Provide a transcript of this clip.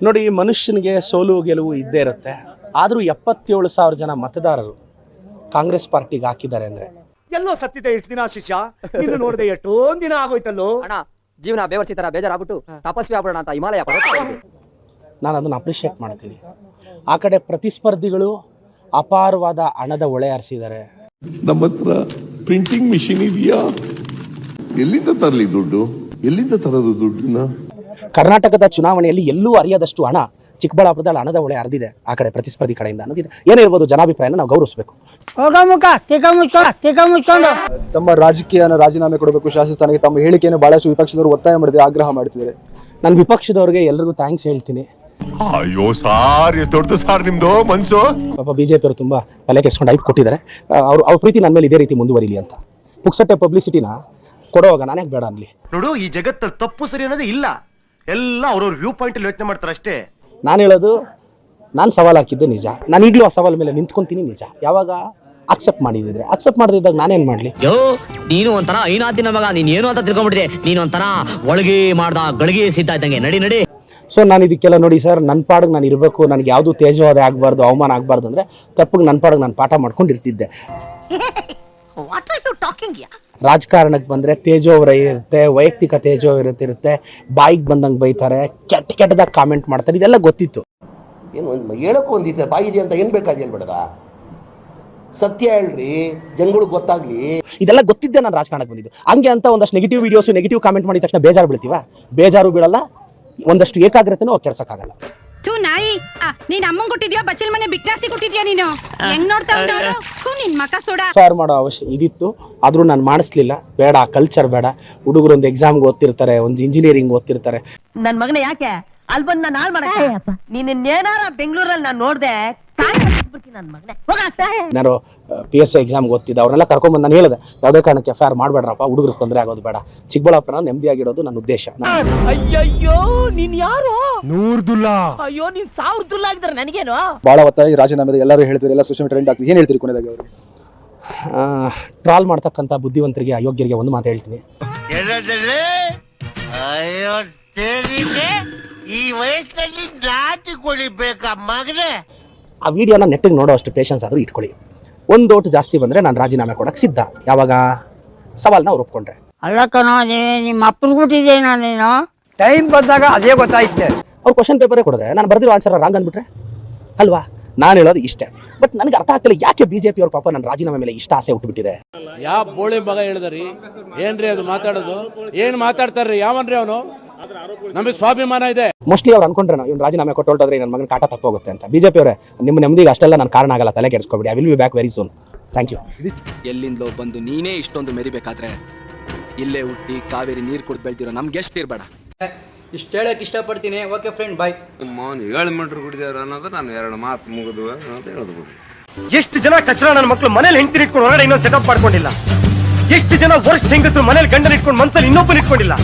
ನೋಡಿ, ಮನುಷ್ಯನಿಗೆ ಸೋಲು ಗೆಲುವು ಇದ್ದೇ ಇರುತ್ತೆ. ಆದರೂ 77,000 ಜನ ಮತದಾರರು ಕಾಂಗ್ರೆಸ್ ಪಾರ್ಟಿಗೆ ಹಾಕಿದ್ದಾರೆ ಅಂದರೆ ಎಲ್ಲೋ ಸತ್ತಿದೆ ಎಷ್ಟು ದಿನ ಶಿಷ್ಯ, ನೀನು ನೋಡದೆ ಎಷ್ಟೊಂದ್ ದಿನ ಆಗೋಯ್ತಲ್ಲೋ ಅಣ್ಣ. ಜೀವನ ಬೇವರ್ಸಿ ತರ ಬೇಜಾರಾಗ್ಬಿಟ್ಟು ತಪಸ್ವಿ ಆಗ್ಬಿಡೋಣ ಅಂತ ಹಿಮಾಲಯ ನಾನು ಅದನ್ನು ಅಪ್ರಿಷಿಯೇಟ್ ಮಾಡ್ತೀನಿ. ಆ ಕಡೆ ಪ್ರತಿಸ್ಪರ್ಧಿಗಳು ಅಪಾರವಾದ ಹಣದ ಹೊಳೆ ಹರಿಸಿದ್ದಾರೆ. ನಮ್ಮ ಹತ್ರ ಪ್ರಿಂಟಿಂಗ್ ಮಿಷಿನ್ ಇದೆಯಾ? ಎಲ್ಲಿಂದ ತರಲಿ ದುಡ್ಡು? ಎಲ್ಲಿಂದ ತರೋದು ದುಡ್ಡನ್ನ? ಕರ್ನಾಟಕದ ಚುನಾವಣೆಯಲ್ಲಿ ಎಲ್ಲೂ ಅರಿಯದಷ್ಟು ಹಣ ಚಿಕ್ಕಬಳ್ಳಾಪುರದಲ್ಲಿ ಹಣದ ಹೊಳೆ ಹರಿದಿದೆ ಆ ಕಡೆ ಪ್ರತಿಸ್ಪರ್ಧಿ ಕಡೆಯಿಂದ ಅನ್ನೋದಿದೆ. ಏನೇ ಇರ್ಬೋದು, ಜನಾಭಿಪ್ರಾಯನ ನಾವು ಗೌರವಿಸಬೇಕು. ತಮ್ಮ ರಾಜಕೀಯನ ರಾಜೀನಾಮೆ ಕೊಡಬೇಕು, ಶಾಸಕ ಸ್ಥಾನಕ್ಕೆ ತಮ್ಮ ಹೇಳಿಕೆಯನ್ನು ಬಹಳಷ್ಟು ವಿಪಕ್ಷದವರು ಒತ್ತಾಯ ಮಾಡಿದೆ, ಆಗ್ರಹ ಮಾಡ್ತಿದ್ದಾರೆ. ನನ್ನ ವಿಪಕ್ಷದವ್ರಿಗೆ ಎಲ್ರಿಗೂ ಥ್ಯಾಂಕ್ಸ್ ಹೇಳ್ತೀನಿ. ಅಯ್ಯೋ ಸಾರ್, ಎಷ್ಟು ದೊಡ್ಡದು ಸಾರ್ ನಿಮ್ದು ಮನ್ಸು. ಪಾಪ ಬಿಜೆಪಿ ಅವರು ತುಂಬಾ ತಲೆ ಕೆಡ್ಸ್ಕೊಂಡು ಐಪ್ ಕೊಟ್ಟಿದ್ದಾರೆ. ಅವ್ರ ಪ್ರೀತಿ ನನ್ನ ಮೇಲೆ ಇದೇ ರೀತಿ ಮುಂದುವರಿಲಿ ಅಂತ. ಪುಕ್ಸಟ್ಟೆ ಪಬ್ಲಿಸಿಟಿನ ಕೊಡುವಾಗ ನಾನೇ ಬೇಡ ಅನ್ಲಿ. ನೋಡು, ಈ ಜಗತ್ತಲ್ಲಿ ತಪ್ಪು ಸರಿ ಅನ್ನೋದೇ ಇಲ್ಲ, ಎಲ್ಲ ಅವ್ರವ್ರ ವ್ಯೂ ಪಾಯಿಂಟ್ ಅಲ್ಲಿ ಯೋಚನೆ ಮಾಡ್ತಾರೆ ಅಷ್ಟೇ. ನಾನು ಹೇಳೋದು, ನಾನು ಸವಾಲು ಹಾಕಿದ್ದೆ ನಿಜ, ನಾನು ಈಗಲೂ ಆ ಸವಾಲ ಮೇಲೆ ನಿಂತ್ಕೊಂತೀನಿ ನಿಜ. ಯಾವಾಗ ಅಕ್ಸೆಪ್ಟ್ ಮಾಡಿದ್ರೆ, ಅಕ್ಸೆಪ್ಟ್ ಮಾಡದಿದ್ದಾಗ ನಾನೇನ್ ಮಾಡ್ಲಿ? ನೀನು ಒಂಥರ ಐನಾತಿನ ಮಗ, ನೀನ್ ಏನು ಅಂತ ತಿಳ್ಕೊಂಡ್ಬಿಟ್ಟಿದೆ. ನೀನು ಒಂಥರ ಒಳಗೆ ಮಾಡ್ದ ಗಳಿಗೆ ಸಿದ್ಧ ಇದ್ದಂಗೆ. ನಡಿ ನಡಿ. ಸೊ ನಾನು ಇದಕ್ಕೆಲ್ಲ ನೋಡಿ ಸರ್, ನನ್ನ ಪಾಡಿಗೆ ನಾನು ಇರಬೇಕು, ನನಗೆ ಯಾವುದು ತೇಜವಾದ ಆಗಬಾರ್ದು, ಅವಮಾನ ಆಗಬಾರ್ದು ಅಂದರೆ ತಪ್ಪಿಗೆ ನನ್ನ ಪಾಡಿಗೆ ನಾನು ಪಾಠ ಮಾಡ್ಕೊಂಡು ಇರ್ತಿದ್ದೆ. ರಾಜಕಾರಣಕ್ಕೆ ಬಂದರೆ ತೇಜೋವರ ಇರುತ್ತೆ, ವೈಯಕ್ತಿಕ ತೇಜೋ ಇರುತ್ತೆ, ಬಾಯಿಗೆ ಬಂದಂಗೆ ಬೈತಾರೆ, ಕೆಟ್ಟದಾಗ ಕಾಮೆಂಟ್ ಮಾಡ್ತಾರೆ, ಇದೆಲ್ಲ ಗೊತ್ತಿತ್ತು. ಏನು ಹೇಳೋಕ್ಕೂ ಒಂದಿತ್ತು ಬಾಯಿ ಇದೆ ಅಂತ ಏನು ಬೇಕಾದ ಹೇಳ್ಬೇಡದ, ಸತ್ಯ ಹೇಳ್ರಿ, ಜನಗಳಿಗೆ ಗೊತ್ತಾಗ್ಲಿ. ಇದೆಲ್ಲ ಗೊತ್ತಿದ್ದೆ ನಾನು ರಾಜಕಾರಣಕ್ಕೆ ಬಂದಿದ್ದು. ಹಂಗೆ ಅಂತ ಒಂದಷ್ಟು ನೆಗೆಟಿವ್ ವಿಡಿಯೋಸ್, ನೆಗೆಟಿವ್ ಕಾಮೆಂಟ್ ಮಾಡಿದ ತಕ್ಷಣ ಬೇಜಾರು ಬೀಳ್ತೀವ? ಬೇಜಾರು ಬೀಳಲ್ಲ, ಒಂದಷ್ಟು ಏಕಾಗ್ರತೆನೂ ಕೆಡ್ಸಕ್ಕಾಗಲ್ಲ. ನಾಯಿ, ನೀನ್ ಅಮ್ಮಂಗ್ ಕೊಟ್ಟಿದ್ಯೋ ಬಚ್ಚಲ್ ಮನೆ ಬಿಕ್ನಾಸಿ ಕೊಟ್ಟಿದ್ಯಾ? ನೀನು ಹೆಂಗ್ ನೋಡ್ತಾ ನಿನ್ ಮಕ ಸೋಡ ಫೈರ್ ಮಾಡೋ ಅವಶ್ಯ ಇದಿತ್ತು, ಆದ್ರೂ ನಾನು ಮಾಡಿಸ್ಲಿಲ್ಲ. ಬೇಡ, ಕಲ್ಚರ್ ಬೇಡ. ಹುಡುಗರು ಒಂದು ಎಕ್ಸಾಮ್ಗೆ ಓದ್ತಿರ್ತಾರೆ, ಒಂದು ಇಂಜಿನಿಯರಿಂಗ್ ಓದ್ತಿರ್ತಾರೆ. ನನ್ ಮಗನ ಯಾಕೆ ಅಲ್ಲಿ ಬಂದ್ ನಾನು ಹಾಳು ಮಾಡಕ್ಕೆ? ನೀನೇನಾರ ಬೆಂಗಳೂರಲ್ಲಿ ನಾನು ನೋಡ್ದೆ ನಾನು PSI ಎಕ್ಸಾಮ್ಗೆ ಓದ್ತಿದ್ದ, ಅವ್ರನ್ನೆಲ್ಲ ಕರ್ಕೊಂಡ್ಬಂದು ನಾನು ಹೇಳಿದೆ, ಯಾವುದೇ ಕಾರಣಕ್ಕೆ FIR ಮಾಡಬೇಡ್ರಪ್ಪ, ಹುಡುಗರು ತೊಂದರೆ ಆಗೋದು ಬೇಡ, ಚಿಕ್ಕಬಳ್ಳಾಪುರ ನೆಮ್ಮದಿಯಾಗಿಡೋದು ನನ್ನ ಉದ್ದೇಶ. ಅಯ್ಯಯ್ಯೋ, ನೀನ್ ಯಾರು? ನೂರ್ದುಲ್ಲಾ. ಅಯ್ಯೋ, ನೀನ್ 1000 ದುಲ್ಲ ಆಗಿದ್ರೆ ನನಗೇನು? ಬಹಳ ಒತ್ತಾಯ ರಾಜೀನಾಮೆ ಎಲ್ಲರೂ ಹೇಳ್ತಾರೆ, ಎಲ್ಲ ಸೋಷಿಯಲ್ ಮೀಡಿಯಾ ಟ್ರೆಂಡ್ ಆಗ್ತದೆ. ಏನ್ ಹೇಳ್ತೀರಿ ಕೊನೆಯದಾಗಿ ಅವರು? ಟ್ರಾಲ್ ಮಾಡ್ತಕ್ಕಂಥ ಬುದ್ಧಿವಂತರಿಗೆ, ಅಯೋಗ್ಯರಿಗೆ ಒಂದು ಮಾತು ಹೇಳ್ತೀನಿ. ಈ ವಯಸ್ಸಲ್ಲಿ ನಾಟಿ ಕೊಡಿಬೇಕಾ ಮಗನೇ? ಆ ವಿಡಿಯೋನ ನೆಟ್ಟಿಗೆ ನೋಡೋ ಅಷ್ಟು ಪೇಷನ್ಸ್ ಆದರೂ ಇಟ್ಕೊಳ್ಳಿ. ಒಂದು ಓಟು ಜಾಸ್ತಿ ಬಂದರೆ ನಾನು ರಾಜೀನಾಮೆ ಕೊಡಕ್ಕೆ ಸಿದ್ಧ. ಯಾವಾಗ ಸವಾಲ್ನ ಅವ್ರು ಒಪ್ಕೊಂಡ್ರೆ. ಅಲ್ಲ ಕಣೋ, ನಿಮ್ಮ ಅಪ್ಪನ ಕೊಟ್ಟಿದ್ದೇನೋ ನೀನು. ಟೈಮ್ ಬಂದಾಗ ಅದೇ ಗೊತ್ತಾಯ್ತೆ. ಅವ್ರು ಕ್ವಶನ್ ಪೇಪರೇ ಕೊಡದೆ ನಾನು ಬರೆದಿರೋ ಆನ್ಸರ್ ರಾಂಗ್ ಅಂದ್ಬಿಟ್ರೆ ಅಲ್ವಾ? ನಾನು ಹೇಳೋದು ಇಷ್ಟೇ. ಬಟ್ ನನಗೆ ಅರ್ಥ ಆಗ್ತಿಲ್ಲ, ಯಾಕೆ ಬಿಜೆಪಿ ಅವ್ರ ಪಾಪ ನನ್ನ ರಾಜೀನಾಮೆ ಮೇಲೆ ಇಷ್ಟ ಆಸೆ ಹುಟ್ಟುಬಿಟ್ಟಿದೆ. ಯಾವ ಬೋಳಿ ಮಗ ಹೇಳಿದ್ರಿ? ಏನ್ರಿ ಅದು ಮಾತಾಡೋದು? ಏನ್ ಮಾತಾಡ್ತಾರ್ರಿ? ಯಾವನ್ರಿ ಅವನು? ನಮಗೆ ಸ್ವಾಭಿಮಾನ ಇದೆ. ಮೋಸ್ಟ್ಲಿ ಅವ್ರು ಅನ್ಕೊಂಡ್ರೆ ನಾವು ಇವ್ನು ರಾಜೀನಾಮೆ ಕೊಟ್ಟೊಳ್ದ್ರೆ ನನ್ನ ಮಗನ ಕಾಟ ತಪ್ಪೋಗುತ್ತೆ ಅಂತ. ಬಿಜೆಪಿ ಅವರೇ, ನಿಮ್ಮ ನೆಮ್ಮದಿಗೆ ಅಷ್ಟೆಲ್ಲ ನಾನು ಕಾರಣ ಆಗಲ್ಲ, ತಲೆ ಕೆಡಿಸ್ಕೊಬೇಡಿ. I will be back very soon. Thank you. ಎಲ್ಲಿಂದಲೋ ಬಂದು ನೀನೇ ಇಷ್ಟೊಂದು ಮೆರಿಬೇಕಾದ್ರೆ ಇಲ್ಲೇ ಹುಟ್ಟಿ ಕಾವೇರಿ ನೀರು ಕುಡಿದು ಬೆಳ್ತಿರೋ ನಮ್ಗೆ ಎಷ್ಟು ಇರಬೇಡ. ಇಷ್ಟು ಹೇಳಕ್ ಇಷ್ಟಪಡ್ತೀನಿ. ಓಕೆ ಫ್ರೆಂಡ್, ಬಾಯ್. 7 ಮೀಟರ್ ಕುಡಿದಾರ ಅನ್ನೋದು ನಾನು 2 ಮಾತು ಮುಗಿದು ಅಂತ ಹೇಳೋದು. ಎಷ್ಟು ಜನ ಕಚರ ನನ್ನ ಮಕ್ಕಳು ಮನೇಲಿ ಹೆಂಡತಿ ಇಟ್ಕೊಂಡು ಹೊರಗಡೆ ಇನ್ನೊಂದು ಸೆಟಪ್ ಮಾಡ್ಕೊಂಡಿಲ್ಲ. ಎಷ್ಟು ಜನ ವರ್ಷ ಹೆಂಗಸರು ಮನೇಲಿ ಗಂಡನ ಇಟ್ಕೊಂಡು ಮನ್ಸಲ್ಲಿ ಇನ್ನೊಬ್ಬನ ಇಟ್ಕೊಂಡಿಲ್ಲ.